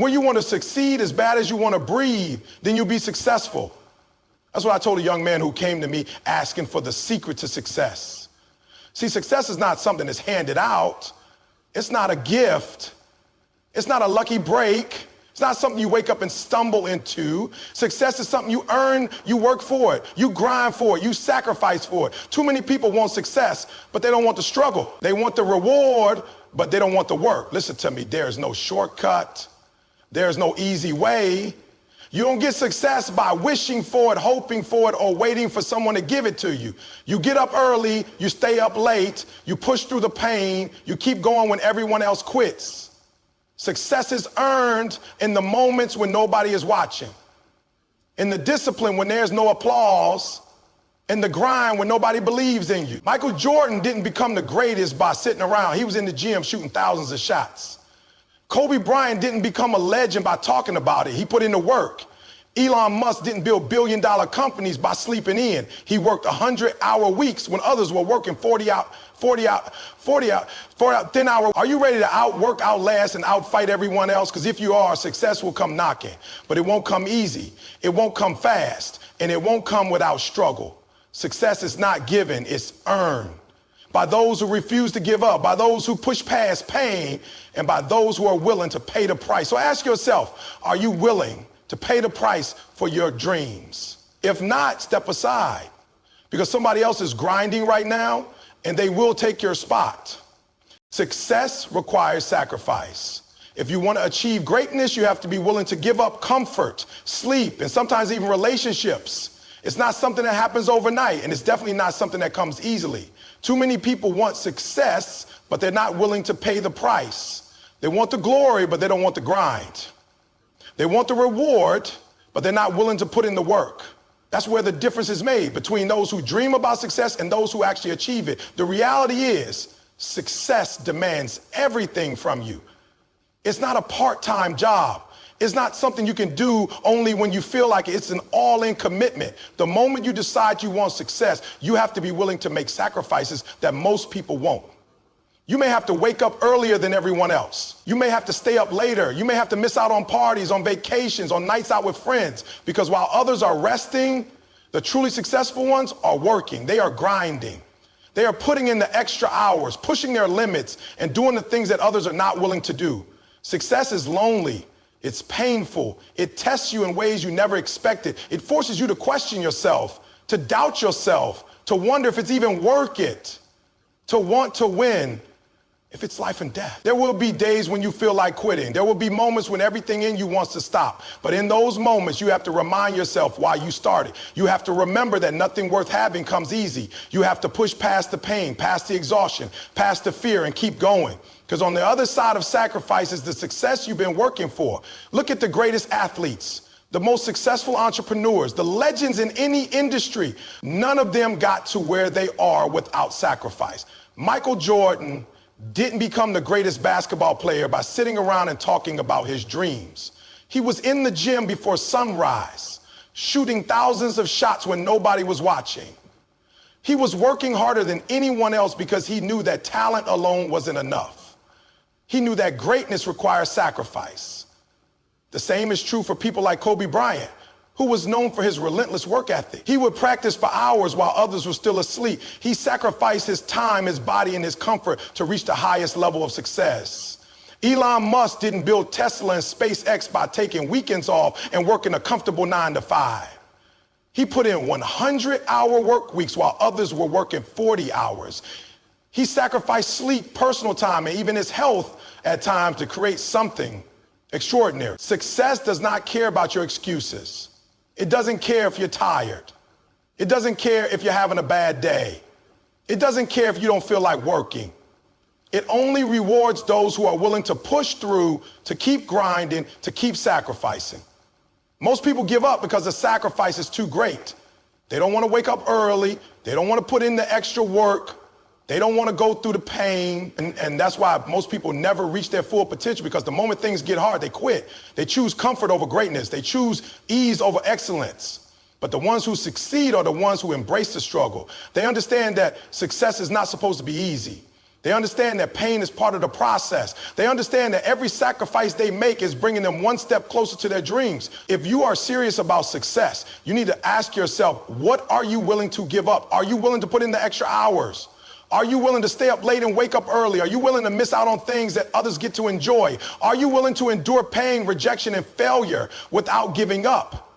When you want to succeed as bad as you want to breathe, then you'll be successful. That's what I told a young man who came to me asking for the secret to success. See, success is not something that's handed out. It's not a gift. It's not a lucky break. It's not something you wake up and stumble into. Success is something you earn, you work for it, you grind for it, you sacrifice for it. Too many people want success, but they don't want the struggle. They want the reward, but they don't want the work. Listen to me, there's no shortcut. There's no easy way. You don't get success by wishing for it, hoping for it, or waiting for someone to give it to you. You get up early, you stay up late, you push through the pain, you keep going when everyone else quits. Success is earned in the moments when nobody is watching, in the discipline when there's no applause, in the grind when nobody believes in you. Michael Jordan didn't become the greatest by sitting around. He was in the gym shooting thousands of shots. Kobe Bryant didn't become a legend by talking about it. He put in the work. Elon Musk didn't build billion-dollar companies by sleeping in. He worked 100-hour weeks when others were working 40 hour, 10-hour. Are you ready to outwork, outlast, and outfight everyone else? Because if you are, success will come knocking. But it won't come easy. It won't come fast. And it won't come without struggle. Success is not given, it's earned. By those who refuse to give up, by those who push past pain, and by those who are willing to pay the price. So ask yourself, are you willing to pay the price for your dreams? If not, step aside, because somebody else is grinding right now and they will take your spot. Success requires sacrifice. If you want to achieve greatness, you have to be willing to give up comfort, sleep, and sometimes even relationships. It's not something that happens overnight, and it's definitely not something that comes easily. Too many people want success, but they're not willing to pay the price. They want the glory, but they don't want the grind. They want the reward, but they're not willing to put in the work. That's where the difference is made between those who dream about success and those who actually achieve it. The reality is, success demands everything from you. It's not a part-time job. It's not something you can do only when you feel like it. It's an all-in commitment. The moment you decide you want success, you have to be willing to make sacrifices that most people won't. You may have to wake up earlier than everyone else. You may have to stay up later. You may have to miss out on parties, on vacations, on nights out with friends, because while others are resting, the truly successful ones are working. They are grinding. They are putting in the extra hours, pushing their limits, and doing the things that others are not willing to do. Success is lonely. It's painful. It tests you in ways you never expected. It forces you to question yourself, to doubt yourself, to wonder if it's even worth it, to want to win, if it's life and death. There will be days when you feel like quitting. There will be moments when everything in you wants to stop. But in those moments, you have to remind yourself why you started. You have to remember that nothing worth having comes easy. You have to push past the pain, past the exhaustion, past the fear, and keep going. Because on the other side of sacrifice is the success you've been working for. Look at the greatest athletes, the most successful entrepreneurs, the legends in any industry. None of them got to where they are without sacrifice. Michael Jordan didn't become the greatest basketball player by sitting around and talking about his dreams. He was in the gym before sunrise, shooting thousands of shots when nobody was watching. He was working harder than anyone else because he knew that talent alone wasn't enough. He knew that greatness requires sacrifice. The same is true for people like Kobe Bryant, who was known for his relentless work ethic. He would practice for hours while others were still asleep. He sacrificed his time, his body, and his comfort to reach the highest level of success. Elon Musk didn't build Tesla and SpaceX by taking weekends off and working a comfortable 9 to 5. He put in 100-hour work weeks while others were working 40 hours. He sacrificed sleep, personal time, and even his health at times to create something extraordinary. Success does not care about your excuses. It doesn't care if you're tired. It doesn't care if you're having a bad day. It doesn't care if you don't feel like working. It only rewards those who are willing to push through, to keep grinding, to keep sacrificing. Most people give up because the sacrifice is too great. They don't want to wake up early. They don't want to put in the extra work. They don't want to go through the pain. And that's why most people never reach their full potential, because the moment things get hard, they quit. They choose comfort over greatness. They choose ease over excellence. But the ones who succeed are the ones who embrace the struggle. They understand that success is not supposed to be easy. They understand that pain is part of the process. They understand that every sacrifice they make is bringing them one step closer to their dreams. If you are serious about success, you need to ask yourself, what are you willing to give up? Are you willing to put in the extra hours? Are you willing to stay up late and wake up early? Are you willing to miss out on things that others get to enjoy? Are you willing to endure pain, rejection, and failure without giving up?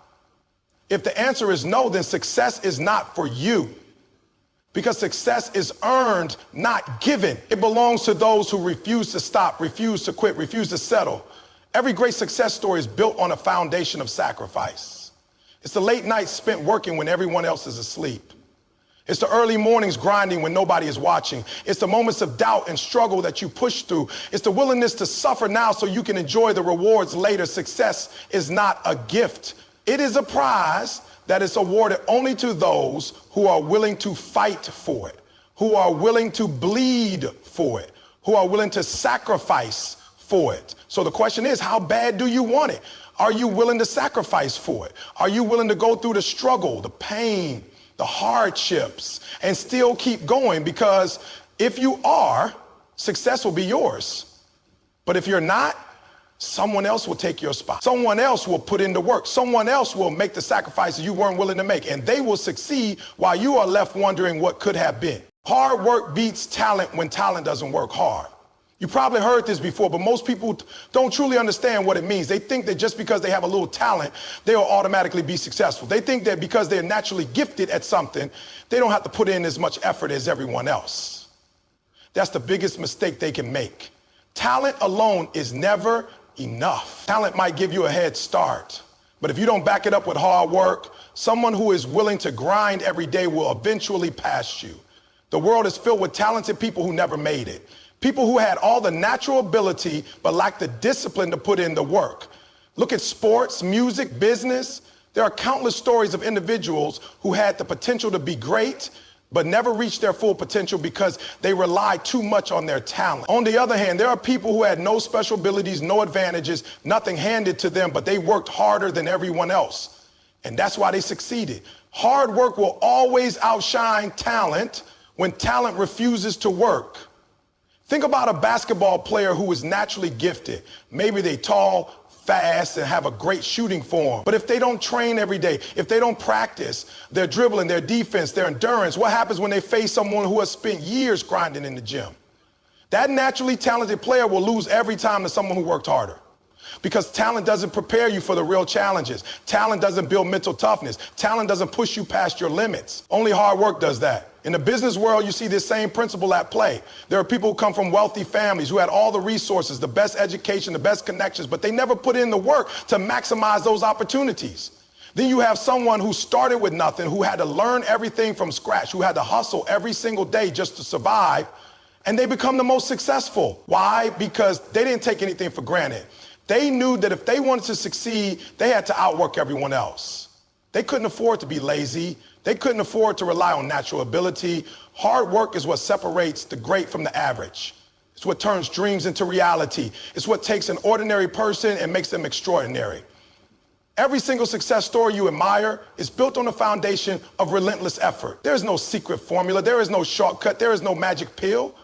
If the answer is no, then success is not for you. Because success is earned, not given. It belongs to those who refuse to stop, refuse to quit, refuse to settle. Every great success story is built on a foundation of sacrifice. It's the late nights spent working when everyone else is asleep. It's the early mornings grinding when nobody is watching. It's the moments of doubt and struggle that you push through. It's the willingness to suffer now so you can enjoy the rewards later. Success is not a gift. It is a prize that is awarded only to those who are willing to fight for it, who are willing to bleed for it, who are willing to sacrifice for it. So the question is, how bad do you want it? Are you willing to sacrifice for it? Are you willing to go through the struggle, the pain, the hardships, and still keep going? Because if you are, success will be yours. But if you're not, someone else will take your spot. Someone else will put in the work. Someone else will make the sacrifices you weren't willing to make, and they will succeed while you are left wondering what could have been. Hard work beats talent when talent doesn't work hard. You probably heard this before, but most people don't truly understand what it means. They think that just because they have a little talent, they will automatically be successful. They think that because they're naturally gifted at something, they don't have to put in as much effort as everyone else. That's the biggest mistake they can make. Talent alone is never enough. Talent might give you a head start, but if you don't back it up with hard work, someone who is willing to grind every day will eventually pass you. The world is filled with talented people who never made it. People who had all the natural ability but lacked the discipline to put in the work. Look at sports, music, business. There are countless stories of individuals who had the potential to be great but never reached their full potential because they relied too much on their talent. On the other hand, there are people who had no special abilities, no advantages, nothing handed to them, but they worked harder than everyone else. And that's why they succeeded. Hard work will always outshine talent when talent refuses to work. Think about a basketball player who is naturally gifted. Maybe they're tall, fast, and have a great shooting form. But if they don't train every day, if they don't practice their dribbling, their defense, their endurance, what happens when they face someone who has spent years grinding in the gym? That naturally talented player will lose every time to someone who worked harder. Because talent doesn't prepare you for the real challenges. Talent doesn't build mental toughness. Talent doesn't push you past your limits. Only hard work does that. In the business world, you see this same principle at play. There are people who come from wealthy families who had all the resources, the best education, the best connections, but they never put in the work to maximize those opportunities. Then you have someone who started with nothing, who had to learn everything from scratch, who had to hustle every single day just to survive, and they become the most successful. Why? Because they didn't take anything for granted. They knew that if they wanted to succeed, they had to outwork everyone else. They couldn't afford to be lazy. They couldn't afford to rely on natural ability. Hard work is what separates the great from the average. It's what turns dreams into reality. It's what takes an ordinary person and makes them extraordinary. Every single success story you admire is built on a foundation of relentless effort. There is no secret formula. There is no shortcut. There is no magic pill.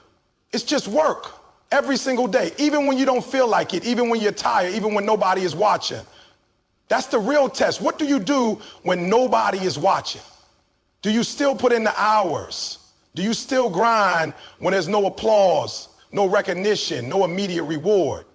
It's just work. Every single day, even when you don't feel like it, even when you're tired, even when nobody is watching. That's the real test. What do you do when nobody is watching? Do you still put in the hours? Do you still grind when there's no applause, no recognition, no immediate reward?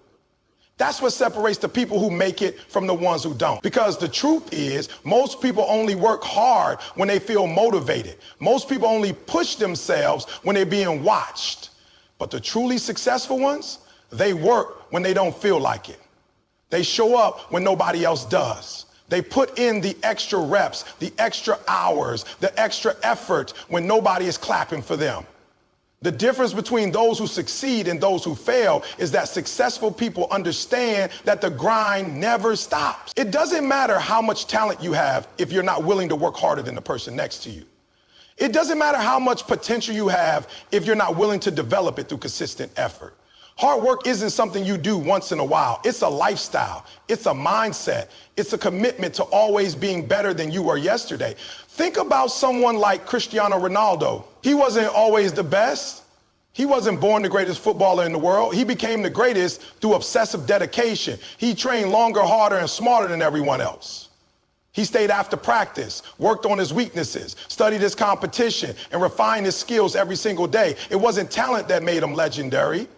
That's what separates the people who make it from the ones who don't. Because the truth is, most people only work hard when they feel motivated. Most people only push themselves when they're being watched. But the truly successful ones, they work when they don't feel like it. They show up when nobody else does. They put in the extra reps, the extra hours, the extra effort when nobody is clapping for them. The difference between those who succeed and those who fail is that successful people understand that the grind never stops. It doesn't matter how much talent you have if you're not willing to work harder than the person next to you. It doesn't matter how much potential you have if you're not willing to develop it through consistent effort. Hard work isn't something you do once in a while. It's a lifestyle. It's a mindset. It's a commitment to always being better than you were yesterday. Think about someone like Cristiano Ronaldo. He wasn't always the best, He wasn't born the greatest footballer in the world. He became the greatest through obsessive dedication. He trained longer, harder, and smarter than everyone else. He stayed after practice, worked on his weaknesses, studied his competition, and refined his skills every single day. It wasn't talent that made him legendary.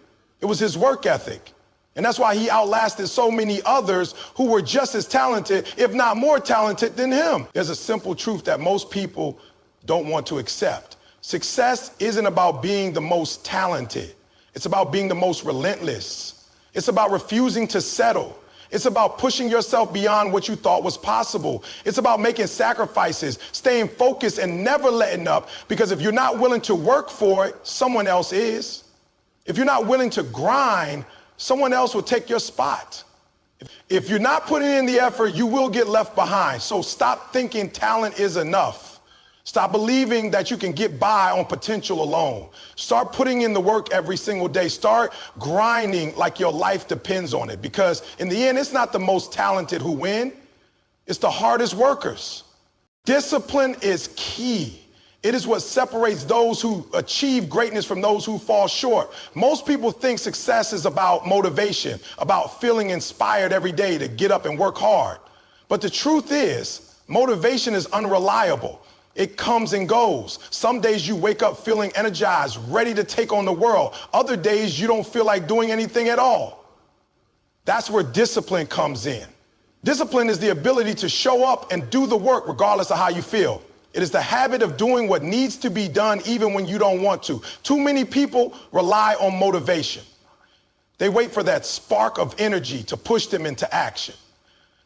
It was his work ethic. And that's why he outlasted so many others who were just as talented, if not more talented than him. There's a simple truth that most people don't want to accept. Success isn't about being the most talented. It's about being the most relentless. It's about refusing to settle. It's about pushing yourself beyond what you thought was possible. It's about making sacrifices, staying focused, and never letting up, because if you're not willing to work for it, someone else is. If you're not willing to grind, someone else will take your spot. If you're not putting in the effort, you will get left behind. So stop thinking talent is enough. Stop believing that you can get by on potential alone. Start putting in the work every single day. Start grinding like your life depends on it, because in the end, it's not the most talented who win. It's the hardest workers. Discipline is key. It is what separates those who achieve greatness from those who fall short. Most people think success is about motivation, about feeling inspired every day to get up and work hard. But the truth is, motivation is unreliable. It comes and goes. Some days you wake up feeling energized, ready to take on the world. Other days you don't feel like doing anything at all. That's where discipline comes in. Discipline is the ability to show up and do the work regardless of how you feel. It is the habit of doing what needs to be done even when you don't want to. Too many people rely on motivation. They wait for that spark of energy to push them into action.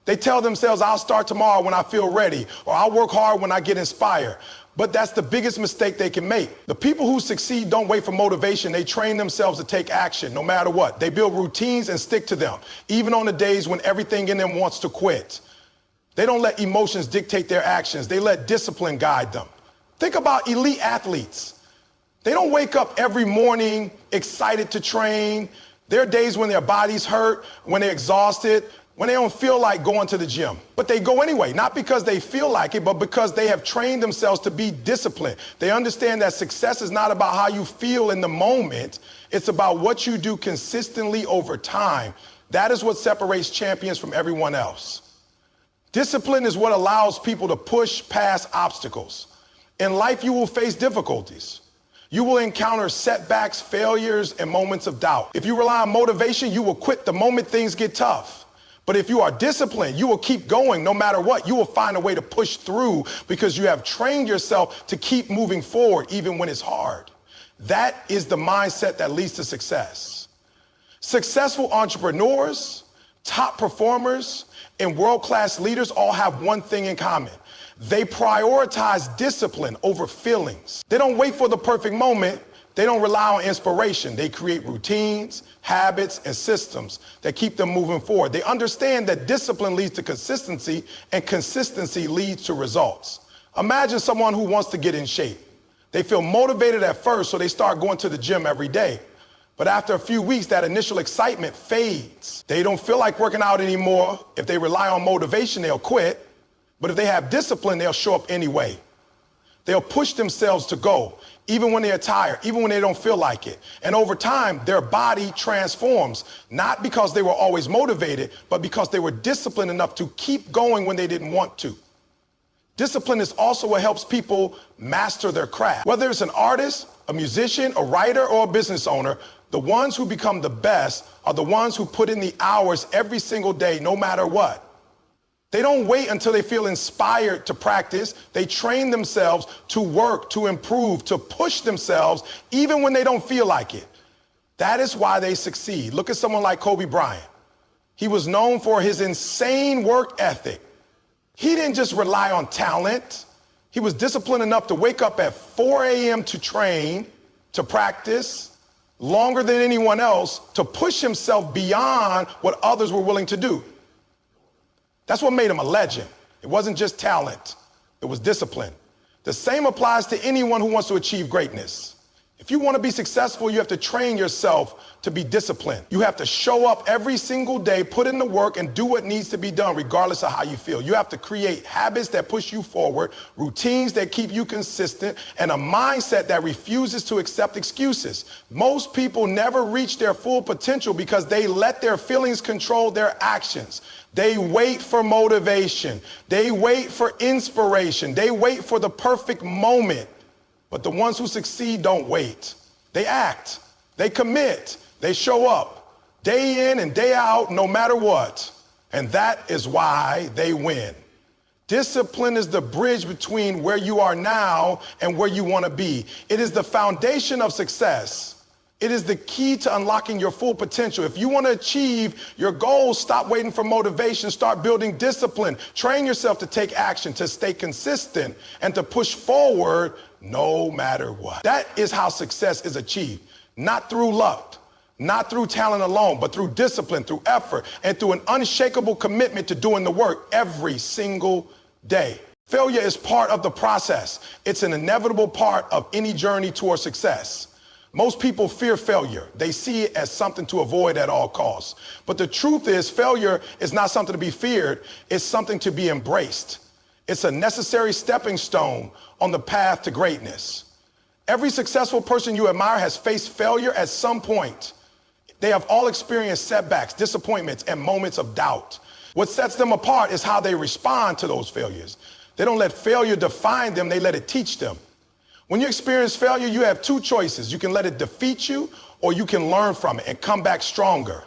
They tell themselves, I'll start tomorrow when I feel ready, or I'll work hard when I get inspired. But that's the biggest mistake they can make. The people who succeed don't wait for motivation. They train themselves to take action no matter what. They build routines and stick to them, even on the days when everything in them wants to quit. They don't let emotions dictate their actions. They let discipline guide them. Think about elite athletes. They don't wake up every morning excited to train. There are days when their bodies hurt, when they're exhausted, when they don't feel like going to the gym. But they go anyway, not because they feel like it, but because they have trained themselves to be disciplined. They understand that success is not about how you feel in the moment. It's about what you do consistently over time. That is what separates champions from everyone else. Discipline is what allows people to push past obstacles. In life, you will face difficulties. You will encounter setbacks, failures, and moments of doubt. If you rely on motivation, you will quit the moment things get tough. But if you are disciplined, you will keep going no matter what. You will find a way to push through because you have trained yourself to keep moving forward even when it's hard. That is the mindset that leads to success. Successful entrepreneurs, top performers, and world-class leaders all have one thing in common. They prioritize discipline over feelings. They don't wait for the perfect moment. They don't rely on inspiration. They create routines, habits, and systems that keep them moving forward. They understand that discipline leads to consistency, and consistency leads to results. Imagine someone who wants to get in shape. They feel motivated at first, so they start going to the gym every day. But after a few weeks, that initial excitement fades. They don't feel like working out anymore. If they rely on motivation, they'll quit. But if they have discipline, they'll show up anyway. They'll push themselves to go, even when they're tired, even when they don't feel like it. And over time, their body transforms, not because they were always motivated, but because they were disciplined enough to keep going when they didn't want to. Discipline is also what helps people master their craft. Whether it's an artist, a musician, a writer, or a business owner, the ones who become the best are the ones who put in the hours every single day, no matter what. They don't wait until they feel inspired to practice. They train themselves to work, to improve, to push themselves, even when they don't feel like it. That is why they succeed. Look at someone like Kobe Bryant. He was known for his insane work ethic. He didn't just rely on talent. He was disciplined enough to wake up at 4 a.m. to train, to practice, longer than anyone else, to push himself beyond what others were willing to do. That's what made him a legend. It wasn't just talent. It was discipline. The same applies to anyone who wants to achieve greatness. If you want to be successful, you have to train yourself to be disciplined. You have to show up every single day, put in the work, and do what needs to be done, regardless of how you feel. You have to create habits that push you forward, routines that keep you consistent, and a mindset that refuses to accept excuses. Most people never reach their full potential because they let their feelings control their actions. They wait for motivation. They wait for inspiration. They wait for the perfect moment. But the ones who succeed don't wait. They act, they commit, they show up day in and day out, no matter what. And that is why they win. Discipline is the bridge between where you are now and where you want to be. It is the foundation of success. It is the key to unlocking your full potential. If you want to achieve your goals, stop waiting for motivation, start building discipline. Train yourself to take action, to stay consistent, and to push forward no matter what. That is how success is achieved. Not through luck, not through talent alone, but through discipline, through effort, and through an unshakable commitment to doing the work every single day. Failure is part of the process. It's an inevitable part of any journey toward success. Most people fear failure. They see it as something to avoid at all costs. But the truth is, failure is not something to be feared. It's something to be embraced. It's a necessary stepping stone on the path to greatness. Every successful person you admire has faced failure at some point. They have all experienced setbacks, disappointments, and moments of doubt. What sets them apart is how they respond to those failures. They don't let failure define them, they let it teach them. When you experience failure, you have two choices. You can let it defeat you, or you can learn from it and come back stronger.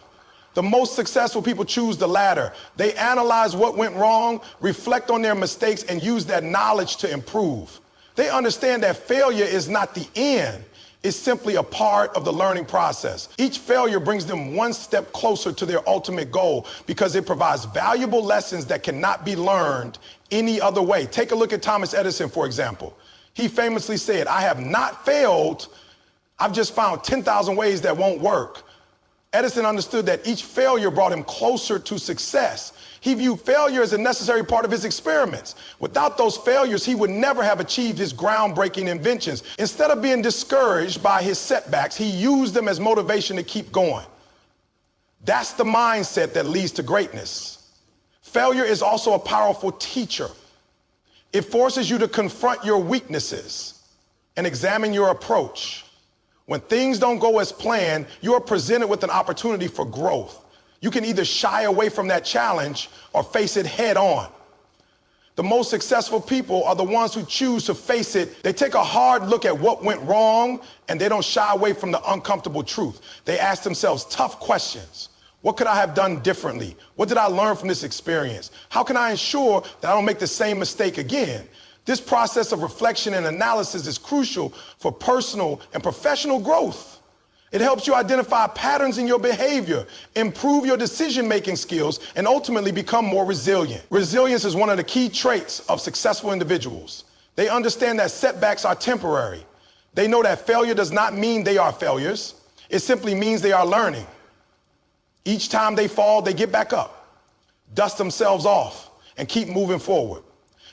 The most successful people choose the latter. They analyze what went wrong, reflect on their mistakes, and use that knowledge to improve. They understand that failure is not the end. It's simply a part of the learning process. Each failure brings them one step closer to their ultimate goal because it provides valuable lessons that cannot be learned any other way. Take a look at Thomas Edison, for example. He famously said, "I have not failed. I've just found 10,000 ways that won't work." Edison understood that each failure brought him closer to success. He viewed failure as a necessary part of his experiments. Without those failures, he would never have achieved his groundbreaking inventions. Instead of being discouraged by his setbacks, he used them as motivation to keep going. That's the mindset that leads to greatness. Failure is also a powerful teacher. It forces you to confront your weaknesses and examine your approach. When things don't go as planned, you are presented with an opportunity for growth. You can either shy away from that challenge or face it head on. The most successful people are the ones who choose to face it. They take a hard look at what went wrong, and they don't shy away from the uncomfortable truth. They ask themselves tough questions. What could I have done differently? What did I learn from this experience? How can I ensure that I don't make the same mistake again? This process of reflection and analysis is crucial for personal and professional growth. It helps you identify patterns in your behavior, improve your decision-making skills, and ultimately become more resilient. Resilience is one of the key traits of successful individuals. They understand that setbacks are temporary. They know that failure does not mean they are failures. It simply means they are learning. Each time they fall, they get back up, dust themselves off, and keep moving forward.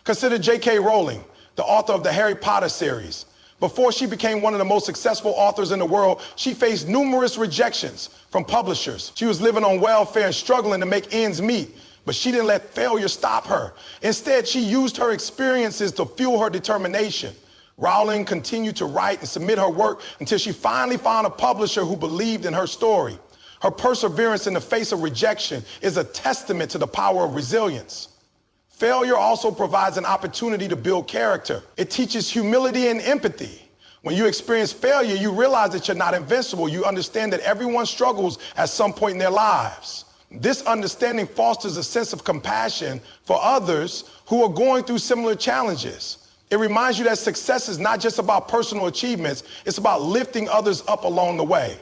Consider J.K. Rowling, the author of the Harry Potter series. Before she became one of the most successful authors in the world, she faced numerous rejections from publishers. She was living on welfare and struggling to make ends meet, but she didn't let failure stop her. Instead, she used her experiences to fuel her determination. Rowling continued to write and submit her work until she finally found a publisher who believed in her story. Her perseverance in the face of rejection is a testament to the power of resilience. Failure also provides an opportunity to build character. It teaches humility and empathy. When you experience failure, you realize that you're not invincible. You understand that everyone struggles at some point in their lives. This understanding fosters a sense of compassion for others who are going through similar challenges. It reminds you that success is not just about personal achievements, it's about lifting others up along the way.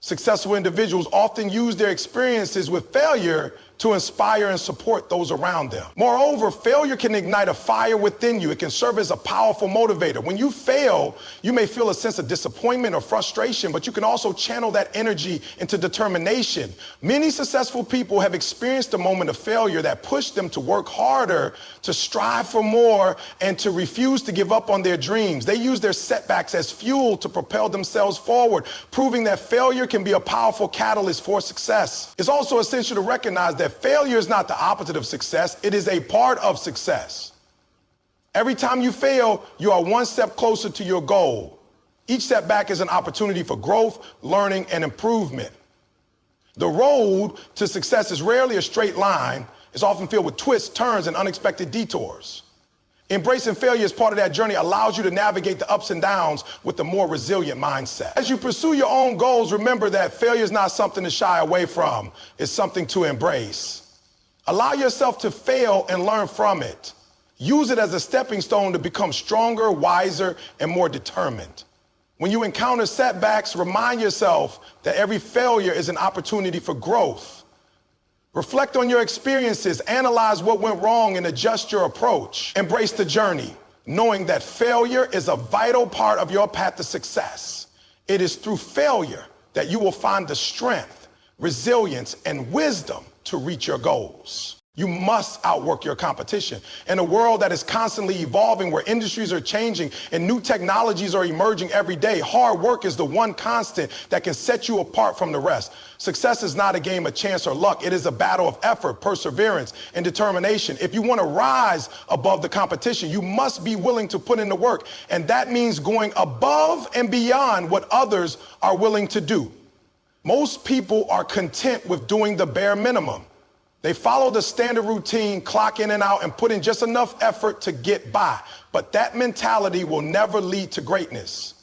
Successful individuals often use their experiences with failure to inspire and support those around them. Moreover, failure can ignite a fire within you. It can serve as a powerful motivator. When you fail, you may feel a sense of disappointment or frustration, but you can also channel that energy into determination. Many successful people have experienced a moment of failure that pushed them to work harder, to strive for more, and to refuse to give up on their dreams. They use their setbacks as fuel to propel themselves forward, proving that failure can be a powerful catalyst for success. It's also essential to recognize that failure is not the opposite of success. It is a part of success. Every time you fail, you are one step closer to your goal. Each setback is an opportunity for growth, learning, and improvement. The road to success is rarely a straight line. It's often filled with twists, turns, and unexpected detours. Embracing failure as part of that journey allows you to navigate the ups and downs with a more resilient mindset. As you pursue your own goals, remember that failure is not something to shy away from. It's something to embrace. Allow yourself to fail and learn from it. Use it as a stepping stone to become stronger, wiser, and more determined. When you encounter setbacks, remind yourself that every failure is an opportunity for growth. Reflect on your experiences, analyze what went wrong, and adjust your approach. Embrace the journey, knowing that failure is a vital part of your path to success. It is through failure that you will find the strength, resilience, and wisdom to reach your goals. You must outwork your competition. In a world that is constantly evolving, where industries are changing and new technologies are emerging every day, hard work is the one constant that can set you apart from the rest. Success is not a game of chance or luck. It is a battle of effort, perseverance, and determination. If you want to rise above the competition, you must be willing to put in the work. And that means going above and beyond what others are willing to do. Most people are content with doing the bare minimum. They follow the standard routine, clock in and out, and put in just enough effort to get by. But that mentality will never lead to greatness.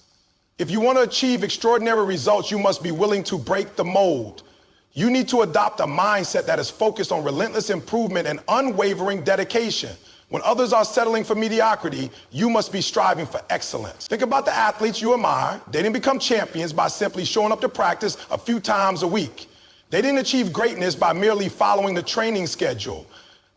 If you want to achieve extraordinary results, you must be willing to break the mold. You need to adopt a mindset that is focused on relentless improvement and unwavering dedication. When others are settling for mediocrity, you must be striving for excellence. Think about the athletes you admire. They didn't become champions by simply showing up to practice a few times a week. They didn't achieve greatness by merely following the training schedule.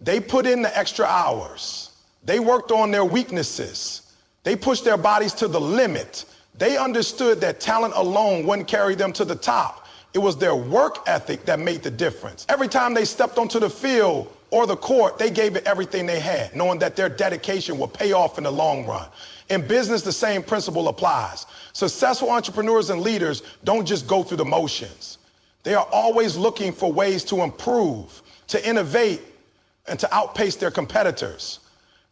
They put in the extra hours. They worked on their weaknesses. They pushed their bodies to the limit. They understood that talent alone wouldn't carry them to the top. It was their work ethic that made the difference. Every time they stepped onto the field or the court, they gave it everything they had, knowing that their dedication will pay off in the long run. In business, the same principle applies. Successful entrepreneurs and leaders don't just go through the motions. They are always looking for ways to improve, to innovate, and to outpace their competitors.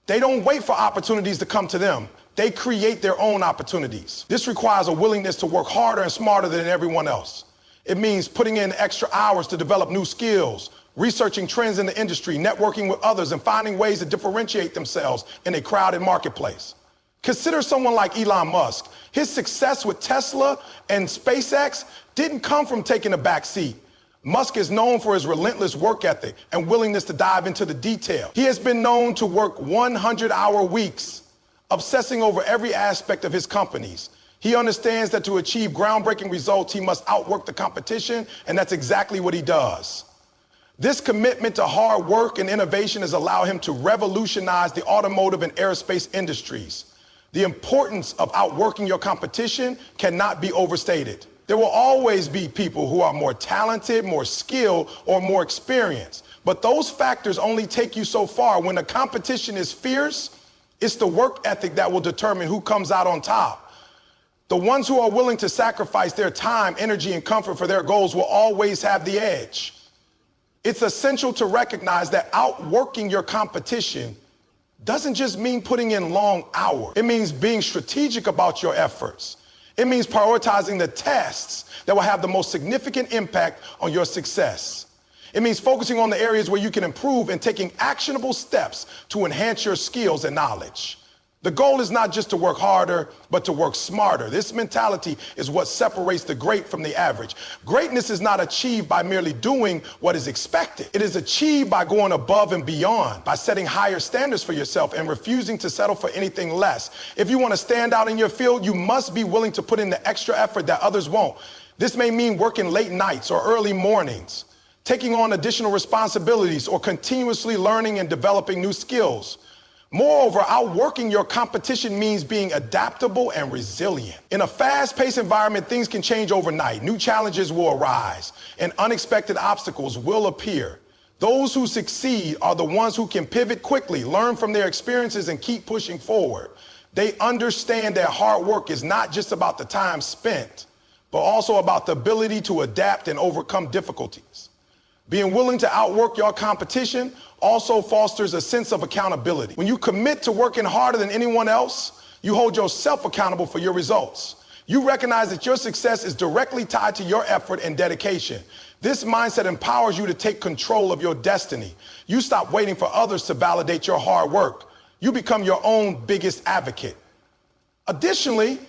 They don't wait for opportunities to come to them. They create their own opportunities. This requires a willingness to work harder and smarter than everyone else. It means putting in extra hours to develop new skills, researching trends in the industry, networking with others, and finding ways to differentiate themselves in a crowded marketplace. Consider someone like Elon Musk. His success with Tesla and SpaceX didn't come from taking a back seat. Musk is known for his relentless work ethic and willingness to dive into the detail. He has been known to work 100-hour weeks, obsessing over every aspect of his companies. He understands that to achieve groundbreaking results, he must outwork the competition, and that's exactly what he does. This commitment to hard work and innovation has allowed him to revolutionize the automotive and aerospace industries. The importance of outworking your competition cannot be overstated. There will always be people who are more talented, more skilled, or more experienced. But those factors only take you so far. When the competition is fierce, it's the work ethic that will determine who comes out on top. The ones who are willing to sacrifice their time, energy, and comfort for their goals will always have the edge. It's essential to recognize that outworking your competition doesn't just mean putting in long hours. It means being strategic about your efforts. It means prioritizing the tasks that will have the most significant impact on your success. It means focusing on the areas where you can improve and taking actionable steps to enhance your skills and knowledge. The goal is not just to work harder, but to work smarter. This mentality is what separates the great from the average. Greatness is not achieved by merely doing what is expected. It is achieved by going above and beyond, by setting higher standards for yourself and refusing to settle for anything less. If you want to stand out in your field, you must be willing to put in the extra effort that others won't. This may mean working late nights or early mornings, taking on additional responsibilities, or continuously learning and developing new skills. Moreover, outworking your competition means being adaptable and resilient. In a fast-paced environment, things can change overnight. New challenges will arise, and unexpected obstacles will appear. Those who succeed are the ones who can pivot quickly, learn from their experiences, and keep pushing forward. They understand that hard work is not just about the time spent, but also about the ability to adapt and overcome difficulties. Being willing to outwork your competition also fosters a sense of accountability. When you commit to working harder than anyone else, you hold yourself accountable for your results. You recognize that your success is directly tied to your effort and dedication. This mindset empowers you to take control of your destiny. You stop waiting for others to validate your hard work. You become your own biggest advocate. Additionally,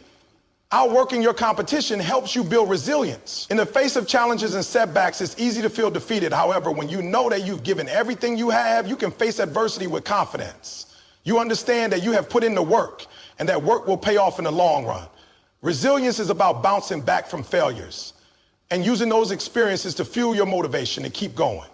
outworking your competition helps you build resilience. In the face of challenges and setbacks, it's easy to feel defeated. However, when you know that you've given everything you have, you can face adversity with confidence. You understand that you have put in the work and that work will pay off in the long run. Resilience is about bouncing back from failures and using those experiences to fuel your motivation to keep going.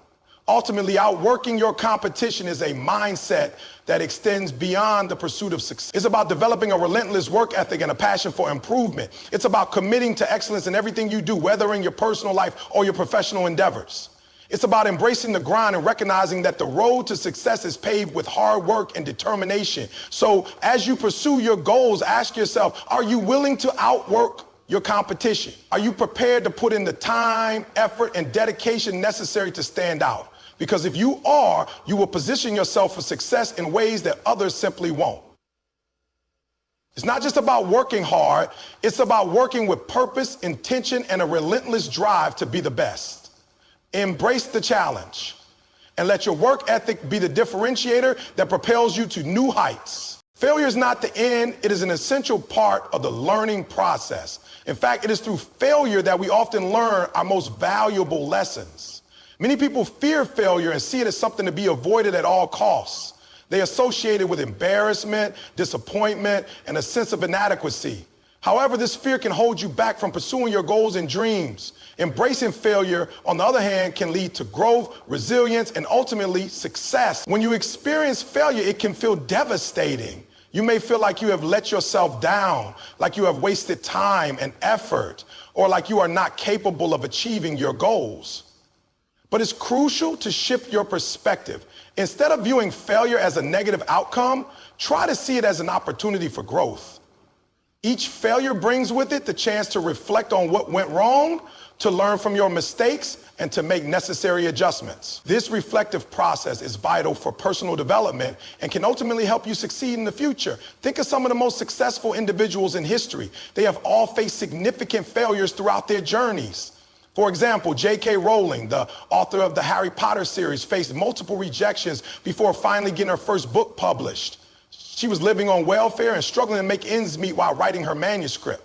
Ultimately, outworking your competition is a mindset that extends beyond the pursuit of success. It's about developing a relentless work ethic and a passion for improvement. It's about committing to excellence in everything you do, whether in your personal life or your professional endeavors. It's about embracing the grind and recognizing that the road to success is paved with hard work and determination. So as you pursue your goals, ask yourself, are you willing to outwork your competition? Are you prepared to put in the time, effort, and dedication necessary to stand out? Because if you are, you will position yourself for success in ways that others simply won't. It's not just about working hard, it's about working with purpose, intention, and a relentless drive to be the best. Embrace the challenge and let your work ethic be the differentiator that propels you to new heights. Failure is not the end, it is an essential part of the learning process. In fact, it is through failure that we often learn our most valuable lessons. Many people fear failure and see it as something to be avoided at all costs. They associate it with embarrassment, disappointment, and a sense of inadequacy. However, this fear can hold you back from pursuing your goals and dreams. Embracing failure, on the other hand, can lead to growth, resilience, and ultimately success. When you experience failure, it can feel devastating. You may feel like you have let yourself down, like you have wasted time and effort, or like you are not capable of achieving your goals. But it's crucial to shift your perspective. Instead of viewing failure as a negative outcome, try to see it as an opportunity for growth. Each failure brings with it the chance to reflect on what went wrong, to learn from your mistakes, and to make necessary adjustments. This reflective process is vital for personal development and can ultimately help you succeed in the future. Think of some of the most successful individuals in history. They have all faced significant failures throughout their journeys. For example, J.K. Rowling, the author of the Harry Potter series, faced multiple rejections before finally getting her first book published. She was living on welfare and struggling to make ends meet while writing her manuscript.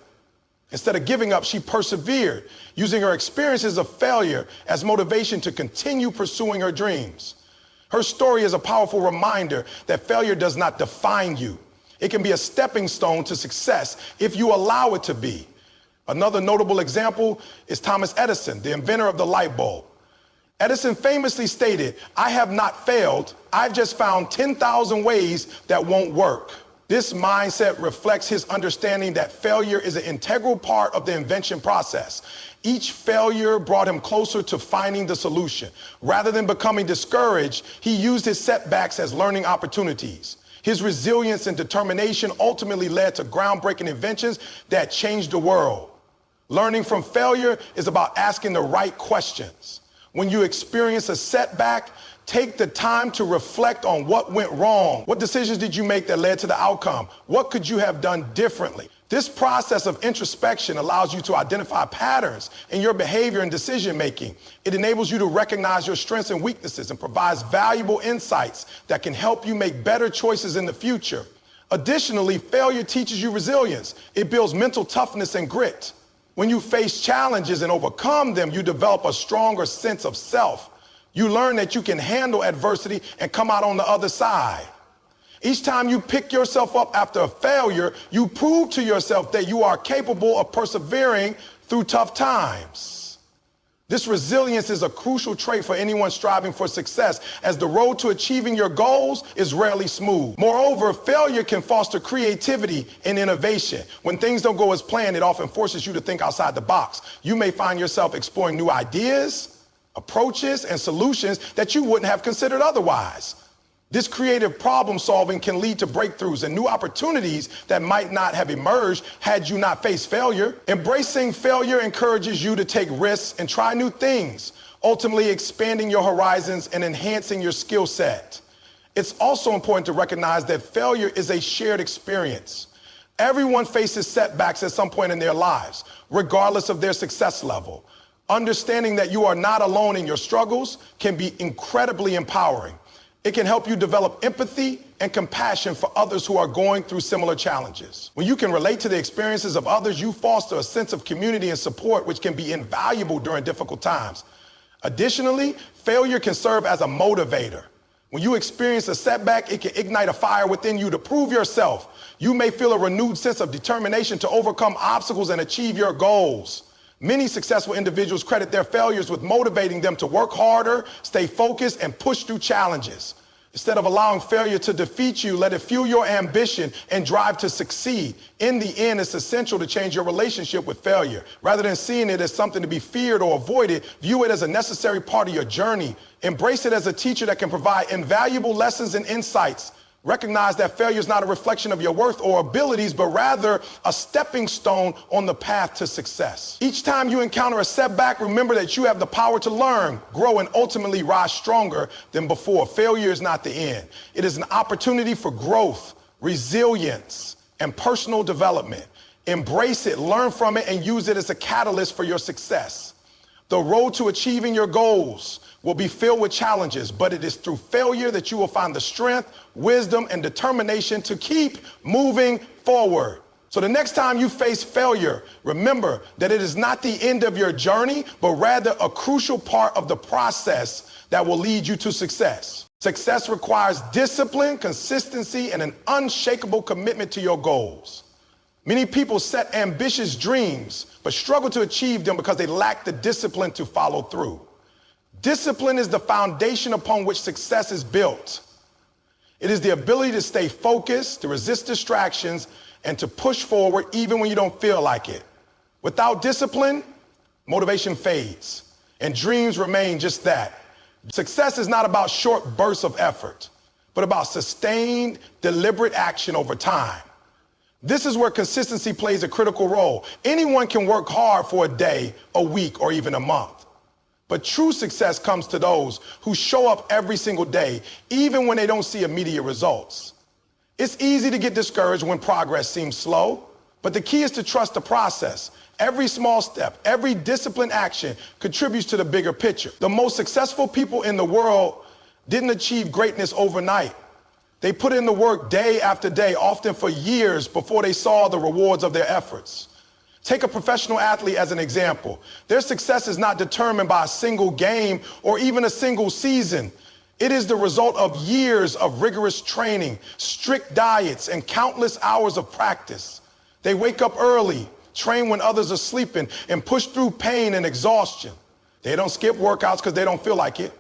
Instead of giving up, she persevered, using her experiences of failure as motivation to continue pursuing her dreams. Her story is a powerful reminder that failure does not define you. It can be a stepping stone to success if you allow it to be. Another notable example is Thomas Edison, the inventor of the light bulb. Edison famously stated, "I have not failed, I've just found 10,000 ways that won't work." This mindset reflects his understanding that failure is an integral part of the invention process. Each failure brought him closer to finding the solution. Rather than becoming discouraged, he used his setbacks as learning opportunities. His resilience and determination ultimately led to groundbreaking inventions that changed the world. Learning from failure is about asking the right questions. When you experience a setback, take the time to reflect on what went wrong. What decisions did you make that led to the outcome? What could you have done differently? This process of introspection allows you to identify patterns in your behavior and decision making. It enables you to recognize your strengths and weaknesses and provides valuable insights that can help you make better choices in the future. Additionally, failure teaches you resilience. It builds mental toughness and grit. When you face challenges and overcome them, you develop a stronger sense of self. You learn that you can handle adversity and come out on the other side. Each time you pick yourself up after a failure, you prove to yourself that you are capable of persevering through tough times. This resilience is a crucial trait for anyone striving for success, as the road to achieving your goals is rarely smooth. Moreover, failure can foster creativity and innovation. When things don't go as planned, it often forces you to think outside the box. You may find yourself exploring new ideas, approaches, and solutions that you wouldn't have considered otherwise. This creative problem solving can lead to breakthroughs and new opportunities that might not have emerged had you not faced failure. Embracing failure encourages you to take risks and try new things, ultimately expanding your horizons and enhancing your skill set. It's also important to recognize that failure is a shared experience. Everyone faces setbacks at some point in their lives, regardless of their success level. Understanding that you are not alone in your struggles can be incredibly empowering. It can help you develop empathy and compassion for others who are going through similar challenges. When you can relate to the experiences of others, you foster a sense of community and support, which can be invaluable during difficult times. Additionally, failure can serve as a motivator. When you experience a setback, it can ignite a fire within you to prove yourself. You may feel a renewed sense of determination to overcome obstacles and achieve your goals. Many successful individuals credit their failures with motivating them to work harder, stay focused, and push through challenges. Instead of allowing failure to defeat you, let it fuel your ambition and drive to succeed. In the end, it's essential to change your relationship with failure. Rather than seeing it as something to be feared or avoided, view it as a necessary part of your journey. Embrace it as a teacher that can provide invaluable lessons and insights. Recognize that failure is not a reflection of your worth or abilities, but rather a stepping stone on the path to success. Each time you encounter a setback, remember that you have the power to learn, grow, and ultimately rise stronger than before. Failure is not the end. It is an opportunity for growth, resilience, and personal development. Embrace it, learn from it, and use it as a catalyst for your success. The road to achieving your goals will be filled with challenges, but it is through failure that you will find the strength, wisdom, and determination to keep moving forward. So the next time you face failure, remember that it is not the end of your journey, but rather a crucial part of the process that will lead you to success. Success requires discipline, consistency, and an unshakable commitment to your goals. Many people set ambitious dreams, but struggle to achieve them because they lack the discipline to follow through. Discipline is the foundation upon which success is built. It is the ability to stay focused, to resist distractions, and to push forward even when you don't feel like it. Without discipline, motivation fades, and dreams remain just that. Success is not about short bursts of effort, but about sustained, deliberate action over time. This is where consistency plays a critical role. Anyone can work hard for a day, a week, or even a month. But true success comes to those who show up every single day, even when they don't see immediate results. It's easy to get discouraged when progress seems slow, but the key is to trust the process. Every small step, every disciplined action contributes to the bigger picture. The most successful people in the world didn't achieve greatness overnight. They put in the work day after day, often for years before they saw the rewards of their efforts. Take a professional athlete as an example. Their success is not determined by a single game or even a single season. It is the result of years of rigorous training, strict diets, and countless hours of practice. They wake up early, train when others are sleeping, and push through pain and exhaustion. They don't skip workouts because they don't feel like it.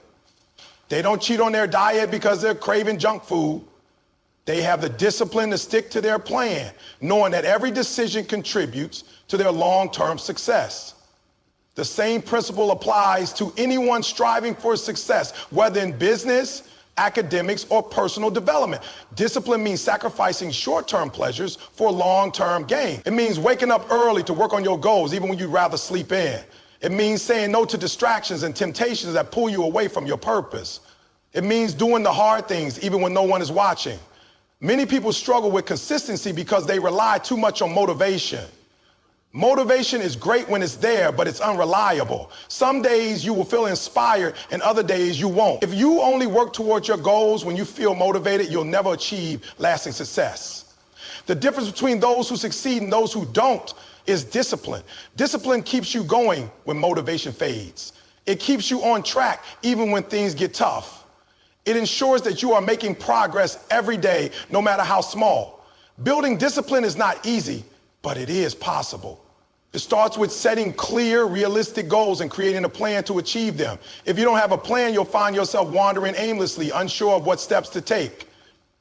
They don't cheat on their diet because they're craving junk food. They have the discipline to stick to their plan, knowing that every decision contributes to their long-term success. The same principle applies to anyone striving for success, whether in business, academics, or personal development. Discipline means sacrificing short-term pleasures for long-term gain. It means waking up early to work on your goals, even when you'd rather sleep in. It means saying no to distractions and temptations that pull you away from your purpose. It means doing the hard things, even when no one is watching. Many people struggle with consistency because they rely too much on motivation. Motivation is great when it's there, but it's unreliable. Some days you will feel inspired and other days you won't. If you only work towards your goals when you feel motivated, you'll never achieve lasting success. The difference between those who succeed and those who don't is discipline. Discipline keeps you going when motivation fades. It keeps you on track even when things get tough. It ensures that you are making progress every day, no matter how small. Building discipline is not easy, but it is possible. It starts with setting clear, realistic goals and creating a plan to achieve them. If you don't have a plan, you'll find yourself wandering aimlessly, unsure of what steps to take.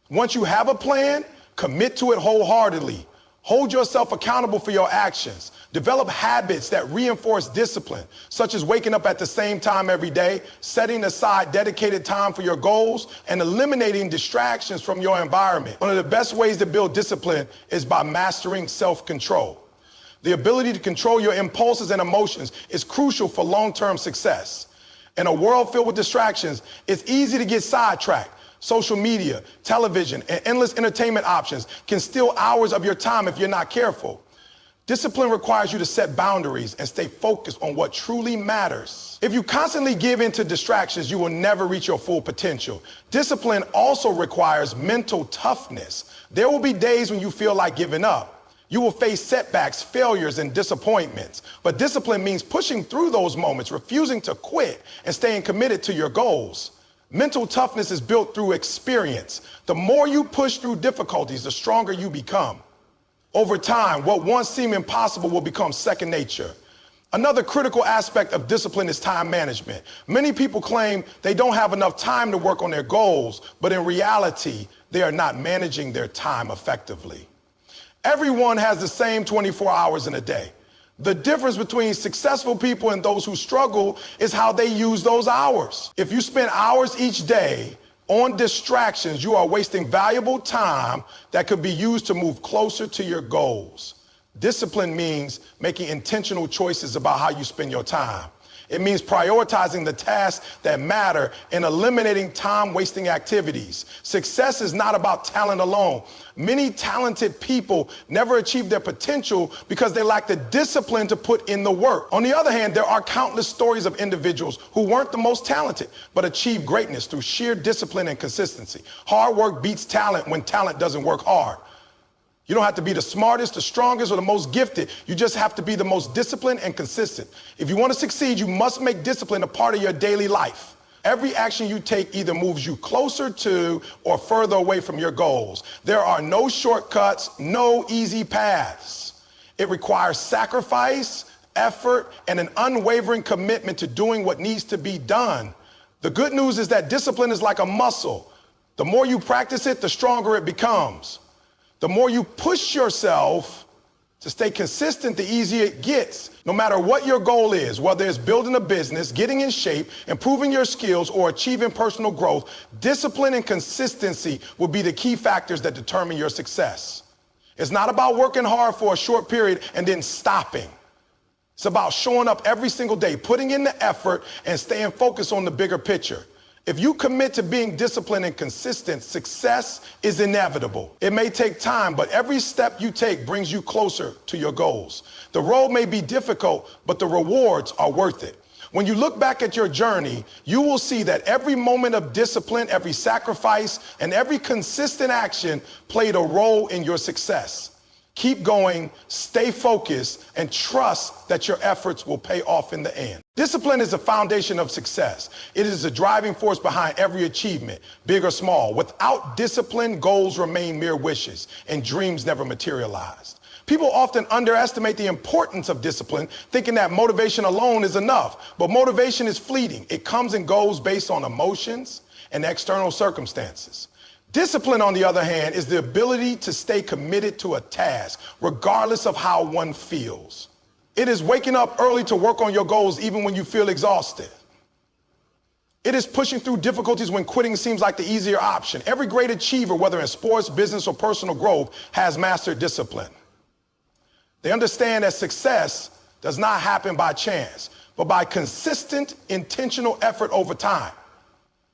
Once you have a plan, commit to it wholeheartedly. Hold yourself accountable for your actions. Develop habits that reinforce discipline, such as waking up at the same time every day, setting aside dedicated time for your goals, and eliminating distractions from your environment. One of the best ways to build discipline is by mastering self-control. The ability to control your impulses and emotions is crucial for long-term success. In a world filled with distractions, it's easy to get sidetracked. Social media, television, and endless entertainment options can steal hours of your time if you're not careful. Discipline requires you to set boundaries and stay focused on what truly matters. If you constantly give in to distractions, you will never reach your full potential. Discipline also requires mental toughness. There will be days when you feel like giving up. You will face setbacks, failures, and disappointments. But discipline means pushing through those moments, refusing to quit, and staying committed to your goals. Mental toughness is built through experience. The more you push through difficulties, the stronger you become. Over time, what once seemed impossible will become second nature. Another critical aspect of discipline is time management. Many people claim they don't have enough time to work on their goals, but in reality, they are not managing their time effectively. Everyone has the same 24 hours in a day. The difference between successful people and those who struggle is how they use those hours. If you spend hours each day on distractions, you are wasting valuable time that could be used to move closer to your goals. Discipline means making intentional choices about how you spend your time. It means prioritizing the tasks that matter and eliminating time-wasting activities. Success is not about talent alone. Many talented people never achieve their potential because they lack the discipline to put in the work. On the other hand, there are countless stories of individuals who weren't the most talented, but achieved greatness through sheer discipline and consistency. Hard work beats talent when talent doesn't work hard. You don't have to be the smartest, the strongest, or the most gifted. You just have to be the most disciplined and consistent. If you want to succeed, you must make discipline a part of your daily life. Every action you take either moves you closer to or further away from your goals. There are no shortcuts, no easy paths. It requires sacrifice, effort, and an unwavering commitment to doing what needs to be done. The good news is that discipline is like a muscle. The more you practice it, the stronger it becomes. The more you push yourself to stay consistent, the easier it gets. No matter what your goal is, whether it's building a business, getting in shape, improving your skills, or achieving personal growth, discipline and consistency will be the key factors that determine your success. It's not about working hard for a short period and then stopping. It's about showing up every single day, putting in the effort, and staying focused on the bigger picture. If you commit to being disciplined and consistent, success is inevitable. It may take time, but every step you take brings you closer to your goals. The road may be difficult, but the rewards are worth it. When you look back at your journey, you will see that every moment of discipline, every sacrifice, and every consistent action played a role in your success. Keep going, stay focused, and trust that your efforts will pay off in the end. Discipline is the foundation of success. It is the driving force behind every achievement, big or small. Without discipline, goals remain mere wishes, and dreams never materialized. People often underestimate the importance of discipline, thinking that motivation alone is enough. But motivation is fleeting. It comes and goes based on emotions and external circumstances. Discipline, on the other hand, is the ability to stay committed to a task, regardless of how one feels. It is waking up early to work on your goals even when you feel exhausted. It is pushing through difficulties when quitting seems like the easier option. Every great achiever, whether in sports, business, or personal growth, has mastered discipline. They understand that success does not happen by chance, but by consistent, intentional effort over time.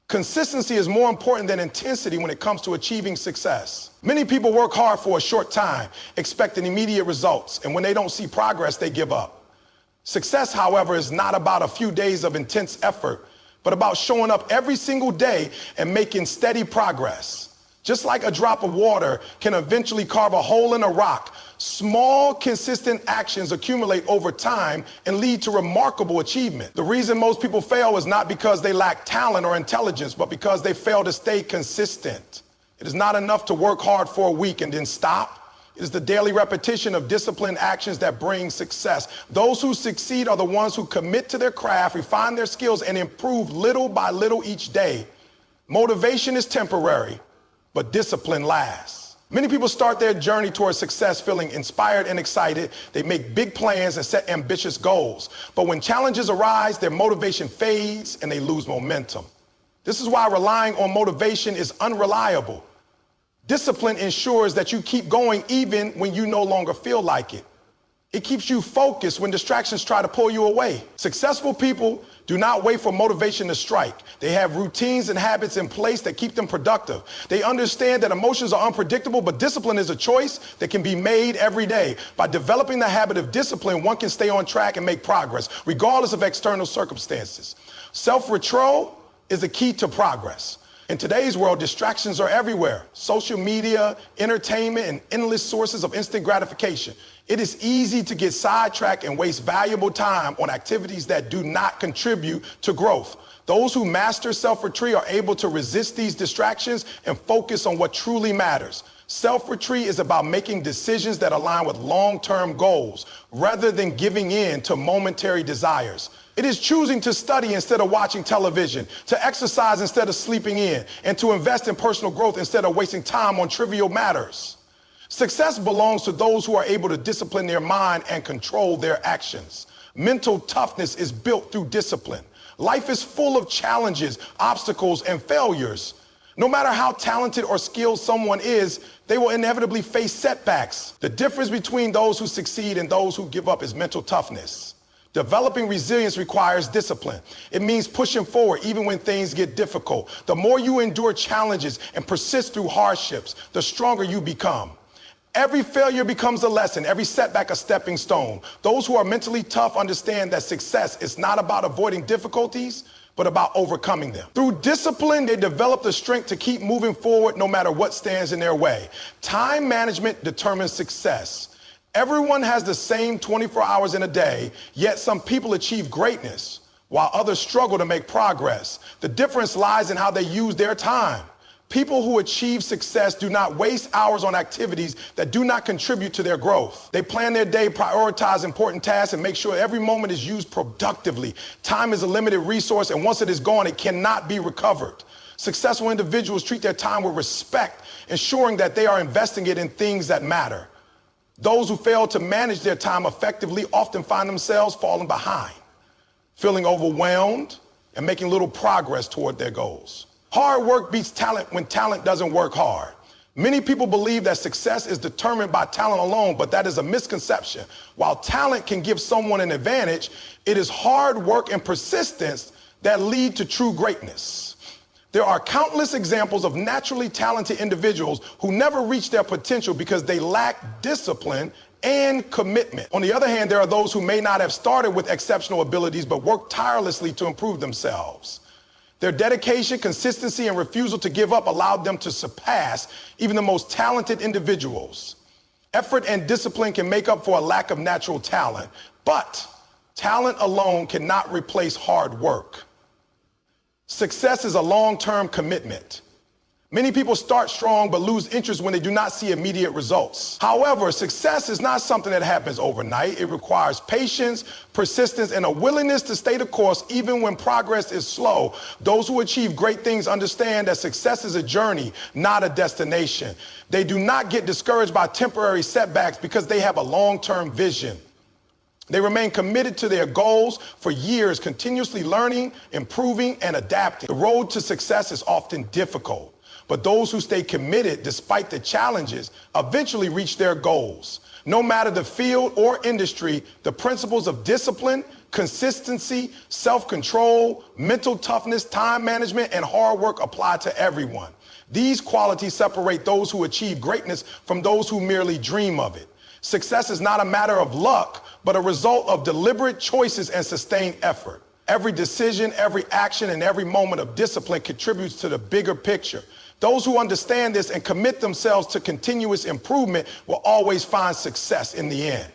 Consistency is more important than intensity when it comes to achieving success. Many people work hard for a short time, expecting immediate results, and when they don't see progress, they give up. Success, however, is not about a few days of intense effort, but about showing up every single day and making steady progress. Just like a drop of water can eventually carve a hole in a rock, small, consistent actions accumulate over time and lead to remarkable achievement. The reason most people fail is not because they lack talent or intelligence, but because they fail to stay consistent. It is not enough to work hard for a week and then stop. It is the daily repetition of disciplined actions that bring success. Those who succeed are the ones who commit to their craft, refine their skills, and improve little by little each day. Motivation is temporary, but discipline lasts. Many people start their journey towards success feeling inspired and excited. They make big plans and set ambitious goals. But when challenges arise, their motivation fades and they lose momentum. This is why relying on motivation is unreliable. Discipline ensures that you keep going even when you no longer feel like it. It keeps you focused when distractions try to pull you away. Successful people do not wait for motivation to strike. They have routines and habits in place that keep them productive. They understand that emotions are unpredictable, but discipline is a choice that can be made every day. By developing the habit of discipline, one can stay on track and make progress, regardless of external circumstances. Self-control is the key to progress. In today's world, distractions are everywhere. Social media, entertainment, and endless sources of instant gratification. It is easy to get sidetracked and waste valuable time on activities that do not contribute to growth. Those who master self-retreat are able to resist these distractions and focus on what truly matters. Self-retreat is about making decisions that align with long-term goals rather than giving in to momentary desires. It is choosing to study instead of watching television, to exercise instead of sleeping in, and to invest in personal growth instead of wasting time on trivial matters. Success belongs to those who are able to discipline their mind and control their actions. Mental toughness is built through discipline. Life is full of challenges, obstacles, and failures. No matter how talented or skilled someone is, they will inevitably face setbacks. The difference between those who succeed and those who give up is mental toughness. Developing resilience requires discipline. It means pushing forward even when things get difficult. The more you endure challenges and persist through hardships, the stronger you become. Every failure becomes a lesson, every setback a stepping stone. Those who are mentally tough understand that success is not about avoiding difficulties, but about overcoming them. Through discipline, they develop the strength to keep moving forward no matter what stands in their way. Time management determines success. Everyone has the same 24 hours in a day, yet some people achieve greatness while others struggle to make progress. The difference lies in how they use their time. People who achieve success do not waste hours on activities that do not contribute to their growth. They plan their day, prioritize important tasks, and make sure every moment is used productively. Time is a limited resource, and once it is gone, it cannot be recovered. Successful individuals treat their time with respect, ensuring that they are investing it in things that matter. Those who fail to manage their time effectively often find themselves falling behind, feeling overwhelmed, and making little progress toward their goals. Hard work beats talent when talent doesn't work hard. Many people believe that success is determined by talent alone, but that is a misconception. While talent can give someone an advantage, it is hard work and persistence that lead to true greatness. There are countless examples of naturally talented individuals who never reach their potential because they lack discipline and commitment. On the other hand, there are those who may not have started with exceptional abilities but worked tirelessly to improve themselves. Their dedication, consistency, and refusal to give up allowed them to surpass even the most talented individuals. Effort and discipline can make up for a lack of natural talent, but talent alone cannot replace hard work. Success is a long-term commitment. Many people start strong but lose interest when they do not see immediate results. However, success is not something that happens overnight. It requires patience, persistence, and a willingness to stay the course even when progress is slow. Those who achieve great things understand that success is a journey, not a destination. They do not get discouraged by temporary setbacks because they have a long-term vision. They remain committed to their goals for years, continuously learning, improving, and adapting. The road to success is often difficult, but those who stay committed despite the challenges eventually reach their goals. No matter the field or industry, the principles of discipline, consistency, self-control, mental toughness, time management, and hard work apply to everyone. These qualities separate those who achieve greatness from those who merely dream of it. Success is not a matter of luck, but a result of deliberate choices and sustained effort. Every decision, every action, and every moment of discipline contributes to the bigger picture. Those who understand this and commit themselves to continuous improvement will always find success in the end.